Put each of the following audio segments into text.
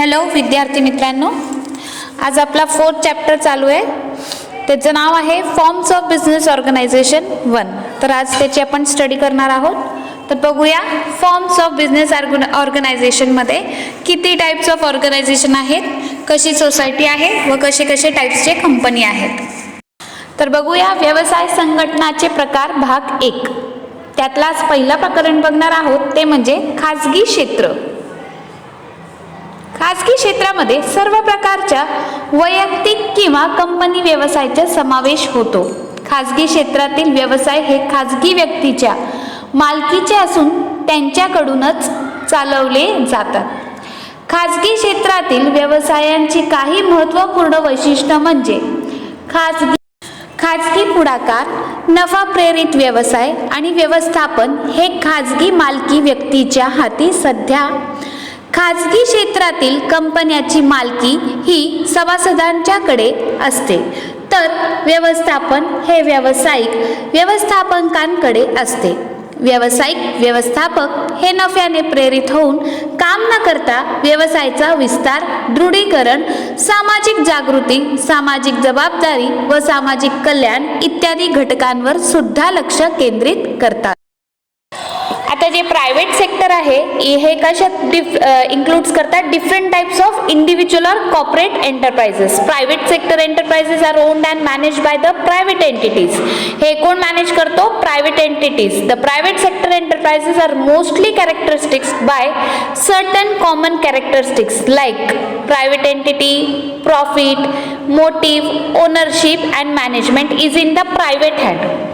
Hello विद्यार्थी मित्रांनो, आज आपला 4th चॅप्टर चालू आहे. त्याचं नाव आहे फॉर्म्स ऑफ बिझनेस ऑर्गनायझेशन 1. तर आज त्याची आपण स्टडी करणार आहोत. तर बघूया फॉर्म्स ऑफ बिझनेस ऑर्गनायझेशनमध्ये किती टाइप्स ऑफ ऑर्गनायझेशन आहेत, कशी सोसायटी आहे व कसे कसे टाइप्सचे कंपनी आहेत. तर बघूया व्यवसाय संघटनाचे प्रकार भाग 1. त्यातलाच पहिला प्रकरण बघणार आहोत ते म्हणजे खाजगी क्षेत्र. खाजगी क्षेत्रामध्ये सर्व प्रकारच्या वैयक्तिक किंवा कंपनी व्यवसायाचा समावेश होतो. खाजगी क्षेत्रातील व्यवसाय हे खाजगी व्यक्तीच्या मालकीचे असून त्यांच्याकडूनच चालवले जातात. खाजगी क्षेत्रातील व्यवसायांची काही महत्त्वपूर्ण वैशिष्ट्ये म्हणजे खाजगी पुढाकार, नफा प्रेरित व्यवसाय आणि व्यवस्थापन हे खाजगी मालकी व्यक्तीच्या हाती. सध्या खाजगी क्षेत्रातील कंपन्याची मालकी ही सभासदांच्याकडे असते, तर व्यवस्थापन हे व्यावसायिक व्यवस्थापकांकडे असते. व्यावसायिक व्यवस्थापक हे नफ्याने प्रेरित होऊन काम न करता व्यवसायाचा विस्तार, दृढीकरण, सामाजिक जागृती, सामाजिक जबाबदारी व सामाजिक कल्याण इत्यादी घटकांवर सुद्धा लक्ष केंद्रित करतात. आता जे प्रायव्हेट सेक्टर आहे हे कशात इन्क्लूड्स करतात? डिफरंट टाइप्स ऑफ इंडिव्हिज्युअल और corporate enterprises. Private sector enterprises are owned and manage by the private entities. हे कोण मॅनेज करतो? Private entities. The private sector enterprises are mostly characteristics by certain common characteristics like private entity, profit, motive, ownership and management is in the private hand.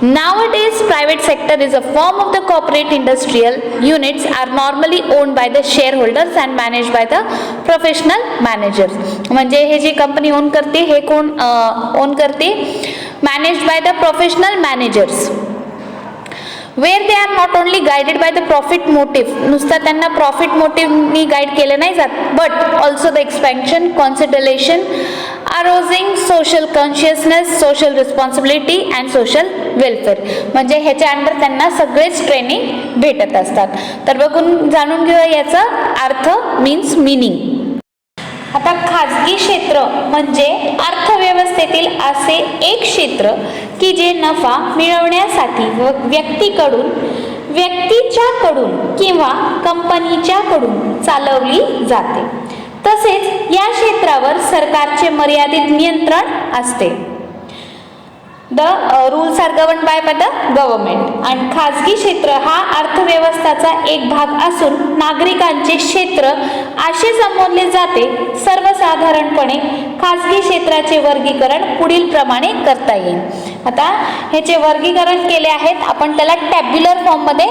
Nowadays, private sector is a form of the corporate industrial units are normally owned by the shareholders and managed by the professional managers. म्हणजे हे जी company on करते हे कोण on करते? Managed by the professional managers. Where they are not only guided by the profit motive, नुसता त्यांना profit मोटिव्हनी guide केलं नाही जात, but also the expansion, consideration, arousing social consciousness, social responsibility and social welfare. म्हणजे ह्याच्या under त्यांना सगळेच training भेटत असतात. तर बघून जाणून घेऊया याचा अर्थ, मीन्स मिनिंग. आता खाजगी क्षेत्र म्हणजे अर्थव्यवस्थेतील असे एक क्षेत्र की जे नफा मिळवण्यासाठी व व्यक्तीच्याकडून किंवा कंपनीच्याकडून चालवली जाते. तसेच या क्षेत्रावर सरकारचे मर्यादित नियंत्रण असते. The rules are govern by the government. आणि खाजगी क्षेत्र हा अर्थव्यवस्थेचा एक भाग असून नागरिकांचे क्षेत्र असे संबोधले जाते. सर्वसाधारणपणे खाजगी क्षेत्राचे वर्गीकरण पुढील प्रमाणे करता येईल. आता ह्याचे वर्गीकरण केले आहेत, आपण त्याला टॅब्युलर फॉर्म मध्ये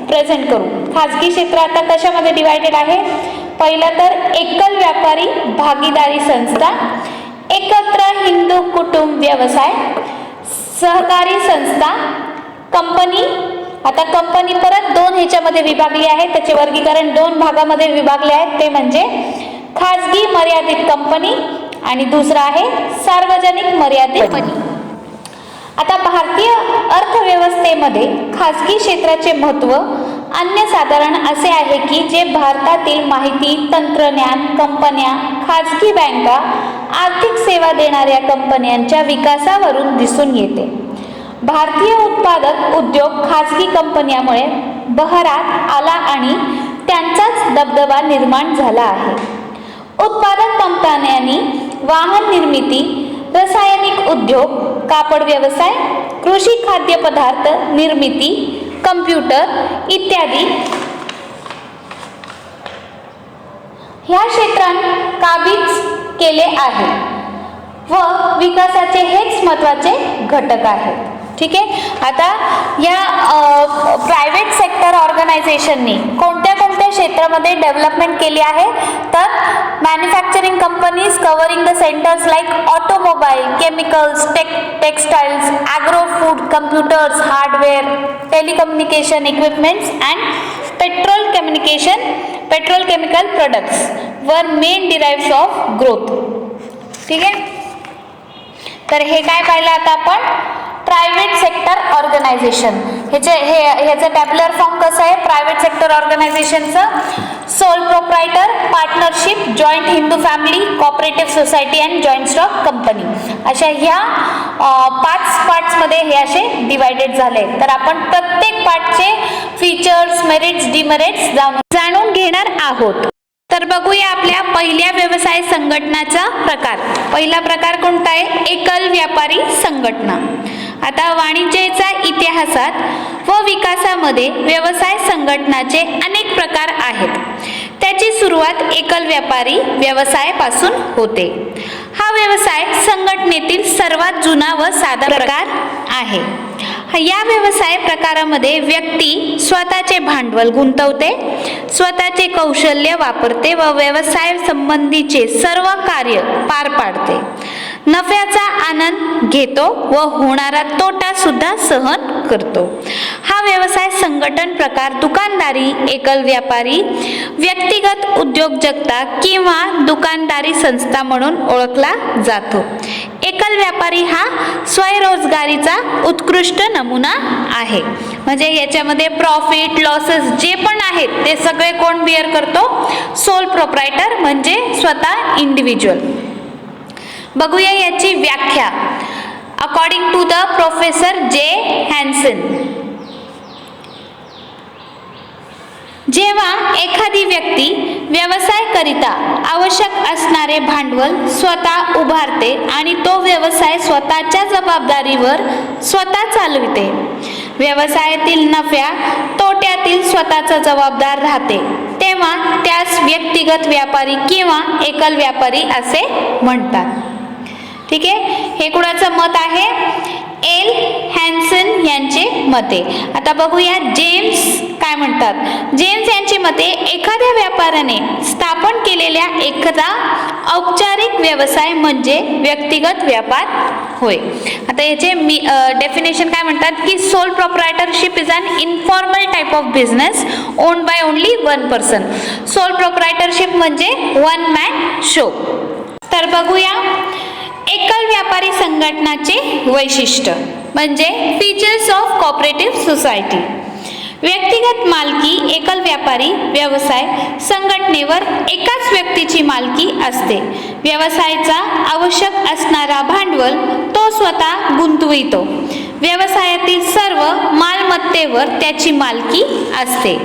प्रेझेंट करू. खाजगी क्षेत्र आता कशामध्ये डिवायडेड आहे? पहिलं तर एकल व्यापारी भागीदारी संस्था, एकत्र हिंदू कुटुंब व्यवसाय, सहकारी संस्था, कंपनी. आता कंपनी परत दोन ह्याच्यामध्ये विभागली आहे, त्याचे वर्गीकरण दोन भागामध्ये विभागले आहेत, ते म्हणजे खाजगी मर्यादित कंपनी आणि दुसरा आहे सार्वजनिक मर्यादित कंपनी. आता भारतीय अर्थव्यवस्थेमध्ये खाजगी क्षेत्राचे महत्त्व अन्यसाधारण असे आहे की जे भारतातील माहिती तंत्रज्ञान कंपन्या, खाजगी बँका, आर्थिक सेवा देणाऱ्या कंपन्यांच्या विकासावरून दिसून येते. भारतीय उत्पादक उद्योग खाजगी कंपन्यांमुळे बहरात आला आणि त्यांचाच दबदबा निर्माण झाला आहे. उत्पादक कंपन्यांनी वाहन निर्मिती, रासायनिक उद्योग, कापड व्यवसाय, कृषी खाद्यपदार्थ निर्मिती, कम्प्युटर इत्यादी ह्या क्षेत्रांत काबीज केले आहे व विकासाचे हेच महत्त्वाचे घटक आहेत. ठीक आहे. आता या प्रायव्हेट सेक्टर ऑर्गनायझेशननी कोणत्या कोणत्या क्षेत्रामध्ये डेव्हलपमेंट केली आहे? तर manufacturing companies covering the centres like automobile, chemicals, textiles, agro food, computers, hardware, telecommunication equipments and petrochemical products वर मेन डिराइव्स ऑफ ग्रोथ. ठीक आहे. तर हे काय पाहिलं आता आपण? Private sector organisation. ह्याचं टॅब्युलर फॉर्म कसं आहे? प्रायव्हेट सेक्टर ऑर्गनायझेशनचं sole proprietor, partnership, joint Hindu family, cooperative society and joint stock company, अशा ह्या 5 पार्ट्समध्ये हे असे डिवायडेड झाले. तर आपण प्रत्येक पार्टचे फीचर्स, मेरिट्स, डिमेरिट्स जाणून घेणार आहोत. तर बघूया आपल्या पहिल्या व्यवसाय संघटनाचा प्रकार. पहिला प्रकार कोणता आहे? एकल व्यापारी संघटना. आता वाणिज्याच्या इतिहासात व विकासामध्ये व्यवसाय संघटनाचे अनेक प्रकार आहेत. त्याची सुरुवात एकल व्यापारी व्यवसायापासून होते. हा व्यवसाय संघटनेतील सर्वात जुना व साधा प्रकार आहे. या व्यवसाय प्रकारामध्ये व्यक्ती स्वतःचे भांडवल गुंतवते, स्वतःचे कौशल्य वापरते व व्यवसाय संबंधीचे सर्व कार्य पार पाडते, नफ्याचा आनंद घेतो व होणारा तोटा सुद्धा सहन करतो. हा व्यवसाय संघटन प्रकार दुकानदारी, एकल व्यापारी, व्यक्तिगत उद्योजकता किंवा दुकानदारी संस्था म्हणून ओळखला जातो. एकल व्यापारी हा स्वयंरोजगारीचा उत्कृष्ट नमुना आहे. म्हणजे याच्यामध्ये प्रॉफिट, लॉसेस जे पण आहेत ते सगळे कोण बिअर करतो? सोल प्रोप्रायटर म्हणजे स्वतः इंडिव्हिज्युअल. बघूया याची व्याख्या. According to the professor J Hanson, जेव्हा एखादी व्यक्ती व्यवसाय करिता आवश्यक असणारे भांडवल स्वतः उभारते आणि तो व्यवसाय स्वतःच्या जबाबदारीवर स्वतः चालविते, व्यवसायातील नफ्या तोट्यातील स्वतःचा जबाबदार राहते, तेव्हा त्यास व्यक्तिगत व्यापारी किंवा एकल व्यापारी असे म्हणतात. ठीक आहे, हे कुणाचं मत आहे? एल हॅन्सन यांचे मते. आता बघूया जेम्स काय म्हणतात. जेम्स यांचे मते एखाद्या व्यापाऱ्याने स्थापन केलेल्या एखादा औपचारिक व्यवसाय म्हणजे व्यक्तिगत व्यापार होय. आता याचे डेफिनेशन काय म्हणतात की sole proprietorship is an informal type of business owned by only one person. Sole proprietorship म्हणजे वन मॅन शो. तर बघूया एकल व्यापारी संघटनाचे वैशिष्ट्य म्हणजे फीचर्स ऑफ कोऑपरेटिव्ह सोसायटी. व्यक्तिगत मालकी एकल व्यापारी व्यवसाय संघटनेवर एकाच व्यक्तीची मालकी असते. व्यवसायाचा आवश्यक असणारा भांडवल तो स्वतः गुंतवितो. व्यवसायातील सर्व मालमत्तेवर त्याची मालकी असते.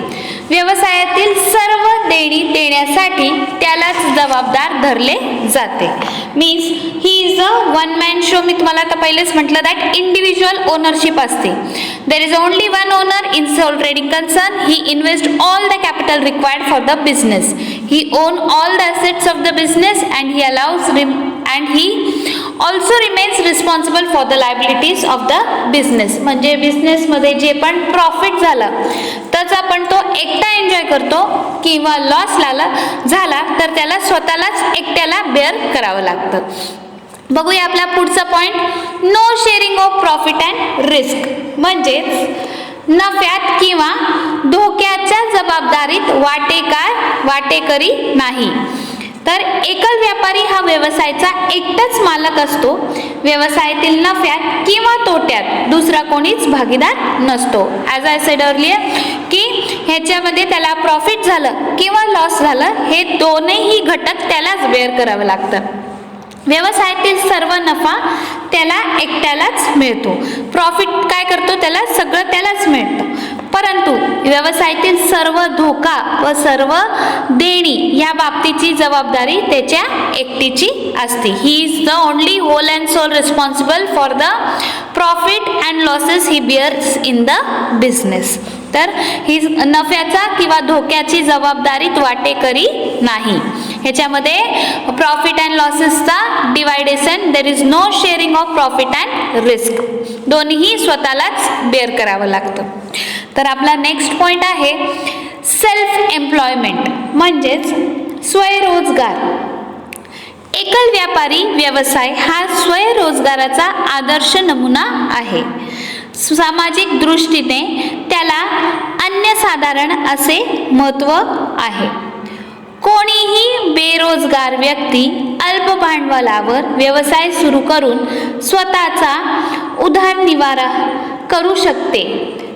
व्यवसायातील सर्व देणी देण्यासाठी त्यालाच जबाबदार धरले जाते. Means he is a one man show. मी तुम्हाला आता पहिलेच म्हटलं दॅट इंडिव्हिज्युअल ओनरशिप असते. There is only one owner in sole trading concern. He invest all the capital required for the business. He own all the assets of the business and he also remains responsible for the liabilities of the business. म्हणजे business मध्ये जे पण profit झालं त्याचा पण तो एकटा enjoy करतो किंवा लॉस झाला तर त्याला स्वतःलाच एकट्याला बेअर करावं लागतं. बघूया आपला पुढचा point. No sharing of profit and risk म्हणजेच नफ्यात किंवा धोक्याच्या जबाबदारीत वाटेकरी नाही. तर एकल व्यापारी हा व्यवसायाचा एकटाच मालक असतो. व्यवसायातील नफ्यात किंवा तोट्यात दुसरा कोणीच भागीदार नसतो. ॲज आय सेड अर्लियर की ह्याच्यामध्ये त्याला प्रॉफिट झालं किंवा लॉस झालं हे दोनही घटक त्यालाच बेअर करावं लागतं. व्यवसायातील सर्व नफा त्याला एकट्यालाच मिळतो. प्रॉफिट काय करतो? त्याला सगळं त्यालाच मिळतं. परंतु व्यवसायातील सर्व धोका व सर्व देणी या बाबतीची जबाबदारी त्याच्या एकटीची असते. He is the only whole and sole responsible for the profit and losses he bears in the business. तर ही नफ्याचा किंवा धोक्याची जबाबदारीत वाटेकरी नाही. ह्याच्यामध्ये प्रॉफिट अँड लॉसेसचा division, there is no sharing of profit and risk. दोन्ही स्वतःलाच बेअर करावं लागतं. तर आपला नेक्स्ट पॉइंट आहे सेल्फ एम्प्लॉयमेंट म्हणजेच स्वयंरोजगार. एकल व्यापारी व्यवसाय हा स्वयंरोजगाराचा आदर्श नमुना आहे. सामाजिक दृष्टीने त्याला अनन्यसाधारण असे महत्त्व आहे. कोणीही बेरोजगार व्यक्ती अल्प भांडवलावर व्यवसाय सुरू करून स्वतःचा उदरनिर्वाह करू शकते.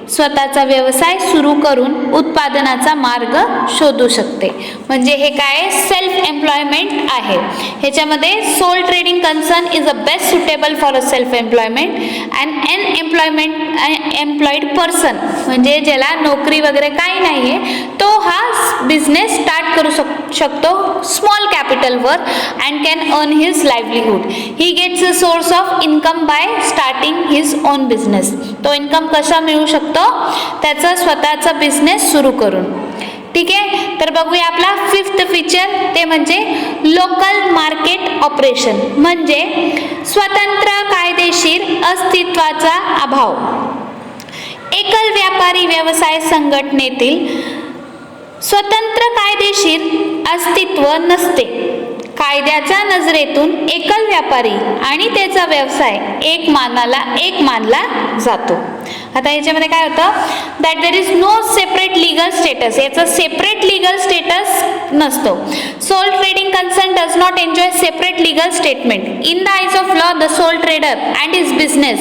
स्वतःचा व्यवसाय सुरू करून उत्पादनाचा मार्ग शोधू शकते. म्हणजे हे काय सेल्फ एम्प्लॉयमेंट आहे. ह्याच्यामध्ये sole trading concern is a best suitable for a self employment and employed person, म्हणजे ज्याला नोकरी वगैरे काही नाही आहे तो हा बिझनेस स्टार्ट करू शकतो स्मॉल कॅपिटलवर and can earn his livelihood. He gets a source of income by starting his own business. तो इन्कम कसा मिळू शकतो? त्याचा स्वतःचा बिझनेस सुरू करून. ठीक आहे, तर बघूया आपला फिफ्थ फीचर, ते म्हणजे लोकल मार्केट ऑपरेशन, म्हणजे स्वतंत्र कायदेशीर अस्तित्वाचा अभाव. एकल व्यापारी व्यवसाय संघटनेतील स्वतंत्र कायदेशीर अस्तित्व नसते. कायद्याच्या नजरेतून एकल व्यापारी आणि त्याचा व्यवसाय एक मानला जातो. आता याच्यामध्ये काय होतं, that there is no separate legal status. याचा सेपरेट लीगल स्टेटस नसतो. Sole trading concern does not enjoy separate legal statement. In the eyes of law the sole trader and his business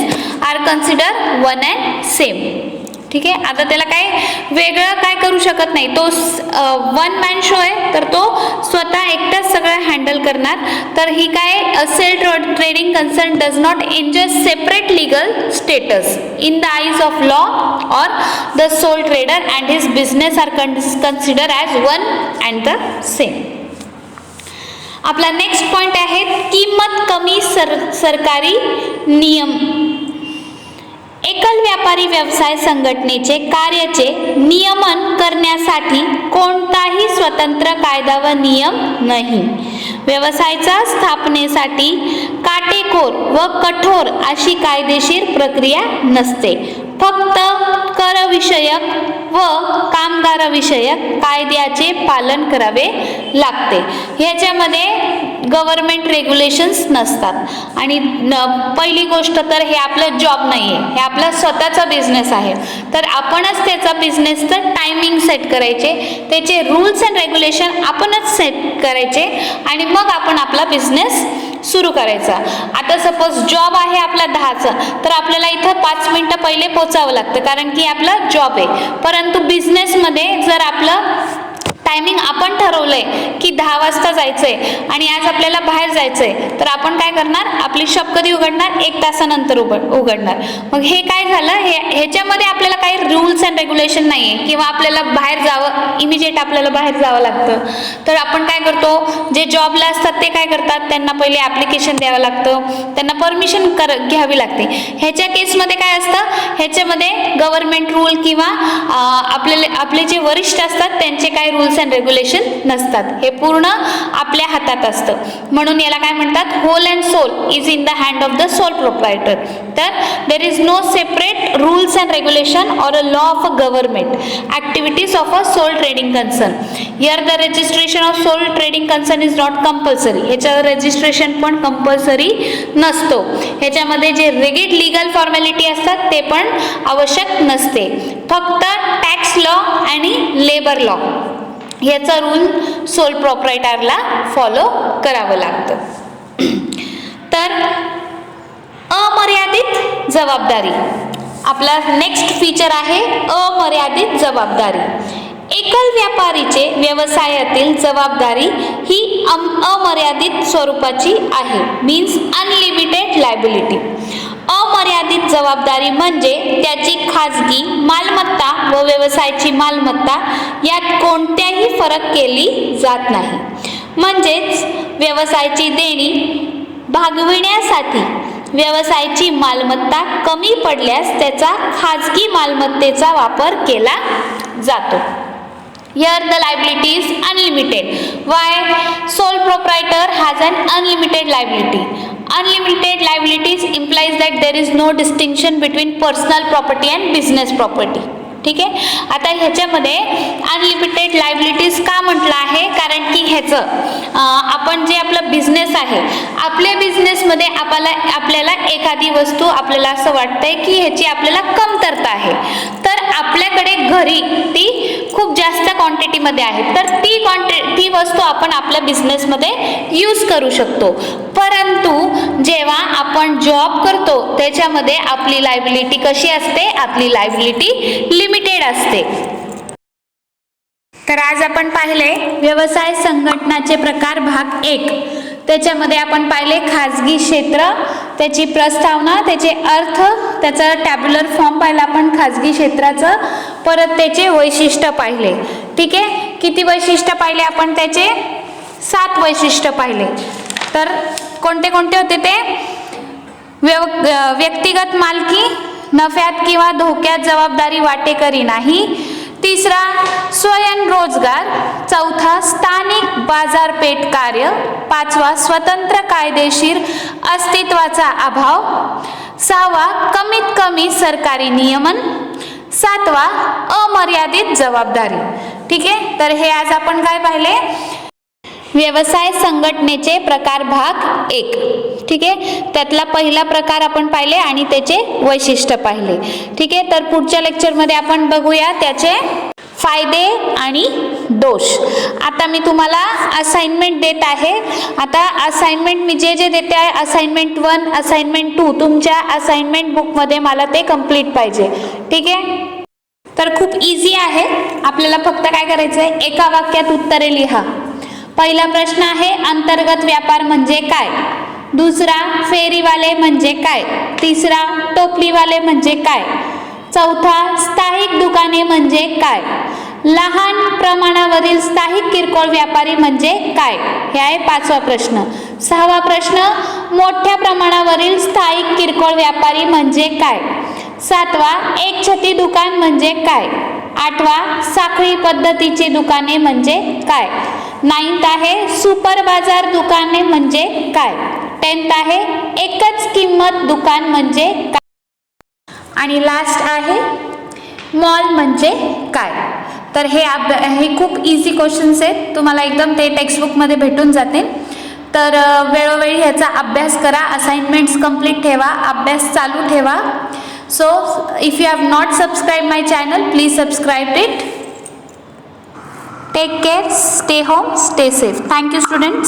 are consider one and same. ठीक आहे, आता त्याला काय वेगळं काय करू शकत नाही. तो वन मॅन शो आहे, तर तो स्वतः एकटाच सगळं हँडल करणार. तर ही काय sole trading concern does not enjoy separate legal status in the eyes of law और the sole trader and his business are consider as one and the same. आपला नेक्स्ट पॉइंट आहे किंमत कमी सरकारी नियम. एकल व्यापारी व्यवसाय संघटनेचे कार्याचे नियमन करण्यासाठी कोणताही स्वतंत्र कायदा व नियम नाही. व्यवसायाच्या स्थापनेसाठी काटेकोर व कठोर अशी कायदेशीर प्रक्रिया नसते. फक्त करविषयक व कामगारविषयक कायद्याचे पालन करावे लागते. ह्याच्यामध्ये गव्हर्नमेंट रेग्युलेशन्स नसतात. आणि पहिली गोष्ट तर हे आपलं जॉब नाही आहे, हे आपला स्वतःचा बिझनेस आहे. तर आपणच त्याचा बिझनेसचं टायमिंग सेट करायचे, त्याचे रूल्स अँड रेग्युलेशन आपणच सेट करायचे आणि मग आपण आपला बिझनेस सुरू करायचा. आता सपोज जॉब आहे आपला 10चा, तर आपल्याला इथं 5 मिनिटं पहिले पोचावं लागतं, कारण की आपला जॉब आहे. परंतु बिझनेसमध्ये जर आपलं टायमिंग आपण ठरवलंय की 10 वाजता जायचंय आणि आज आपल्याला बाहेर जायचंय, तर आपण काय करणार, आपली शॉप कधी उघडणार, 1 तासानंतर उघडणार. मग हे काय झालं, ह्याच्यामध्ये आपल्याला काही रूल्स अँड रेग्युलेशन नाही आहे किंवा आपल्याला बाहेर जावं, इमिजिएट आपल्याला बाहेर जावं लागतं. तर आपण काय करतो, जे जॉबला असतात ते काय करतात, त्यांना पहिले ॲप्लिकेशन द्यावं लागतं, त्यांना परमिशन घ्यावी लागते. ह्याच्या केसमध्ये काय असतं, ह्याच्यामध्ये गव्हर्नमेंट रूल किंवा आपले जे वरिष्ठ असतात त्यांचे काय रूल्स अँड रेग्युलेशन नसतात. हे पूर्ण आपल्या हातात असतं. म्हणून याला काय म्हणतात, whole and sole is in the hand of the sole proprietor. तर there is no separate rules and regulation or a law of a government activities of a sole trading concern. Here the registration of sole trading concern is not compulsory. ह्याच्यावर registration पण compulsory नसतो. ह्याच्यामध्ये जे rigid legal formality असतात ते पण आवश्यक नसते. फक्त टॅक्स लॉ आणि लेबर लॉ याचा रूल सोल प्रोप्रायटरला फॉलो करावं लागतं. तर अमर्यादित जबाबदारी, आपला नेक्स्ट फीचर आहे अमर्यादित जबाबदारी. एकल व्यापारीचे व्यवसायातील जबाबदारी ही अमर्यादित स्वरूपाची आहे, मीन्स अनलिमिटेड लायबिलिटी. अमर्यादित जबाबदारी म्हणजे त्याची खाजगी मालमत्ता व व्यवसायाची मालमत्ता यात कोणत्याही फरक केली जात नाही. म्हणजेच व्यवसायाची देणी भागविण्यासाठी व्यवसायाची मालमत्ता कमी पडल्यास त्याचा खाजगी मालमत्तेचा वापर केला जातो. Here the liability is unlimited. Why? Sole proprietor has an unlimited liability. Unlimited liabilities implies that there is no distinction between personal property and business property. ठीक आहे. आता ह्याच्यामध्ये अनलिमिटेड लायबिलिटीज का म्हटलं आहे, कारण की ह्याचं आपण जे आपलं बिझनेस आहे, आपल्या बिझनेसमध्ये आपल्याला एखादी वस्तू आपल्याला असं वाटतंय की ह्याची आपल्याला कमतरता आहे, तर आपल्याकडे घरी ती खूप जास्त क्वांटिटीमध्ये आहे, तर ती वस्तू आपण आपल्या बिझनेसमध्ये यूज करू शकतो. परंतु जेव्हा आपण जॉब करतो त्याच्यामध्ये आपली लायबिलिटी कशी असते, आपली लायबिलिटी लिमिटेड असते. तर आज आपण पाहिले व्यवसाय संघटनाचे प्रकार भाग 1. त्याच्यामध्ये आपण पाहिले खाजगी क्षेत्र, त्याची प्रस्तावना, त्याचे अर्थ, त्याचा टॅब्युलर फॉर्म पाहिला आपण खाजगी क्षेत्राचं, परत त्याचे वैशिष्ट्य पाहिले. ठीक आहे, किती वैशिष्ट्य पाहिले आपण त्याचे? 7 वैशिष्ट्य पाहिले. तर कोणते कोणते होते ते? व्यक्तिगत मालकी, नफ्यात किंवा धोक्यात जबाबदारी वाटेकरी नाही. तिसरा स्वयंरोजगार. चौथा स्थानिक बाजारपेठ कार्य. पाचवा स्वतंत्र कायदेशीर अस्तित्वाचा अभाव. सहावा कमीत कमी सरकारी नियमन. सातवा अमर्यादित जबाबदारी. ठीक आहे, तर हे आज आपण काय पाहिले? व्यवसाय संघटनेचे प्रकार भाग 1. ठीक आहे, त्यातला पहिला प्रकार आपण पाहिले आणि त्याचे वैशिष्ट्य पाहिले. ठीक आहे, तर पुढच्या लेक्चरमध्ये आपण बघूया त्याचे फायदे आणि दोष. आता मी तुम्हाला असाइनमेंट देत आहे. आता असाइनमेंट मी जे जे देते आहे, असाइनमेंट 1, असाइनमेंट 2, तुमच्या असाइनमेंट बुकमध्ये मला ते कंप्लीट पाहिजे. ठीक आहे, तर खूप इझी आहे. आपल्याला फक्त काय करायचं आहे? एका वाक्यात उत्तरे लिहा. पहिला प्रश्न आहे अंतर्गत व्यापार म्हणजे काय? दुसरा फेरीवाले म्हणजे काय? तिसरा टोपलीवाले म्हणजे काय? चौथा स्थायिक दुकाने म्हणजे काय? लहान प्रमाणावरील स्थायिक किरकोळ व्यापारी म्हणजे काय? हे आहे 5वा प्रश्न. 6वा प्रश्न मोठ्या प्रमाणावरील स्थायिक किरकोळ व्यापारी म्हणजे काय? 7वा एकछती दुकान म्हणजे काय? 8वा साखळी पद्धतीची दुकाने म्हणजे काय? 9th आहे सुपर बाजार दुकाने म्हणजे काय? 10th आहे एकच किंमत दुकान म्हणजे काय? आणि लास्ट आहे मॉल म्हणजे काय? तर हे खूप इझी क्वेश्चन्स आहेत. तुम्हाला एकदम ते टेक्स्टबुकमध्ये भेटून जातील. तर वेळोवेळी ह्याचा अभ्यास करा. असाइनमेंट्स कंप्लीट ठेवा, अभ्यास चालू ठेवा. So if you have not subscribed my channel, please subscribe it. Take care, stay home, stay safe. Thank you students.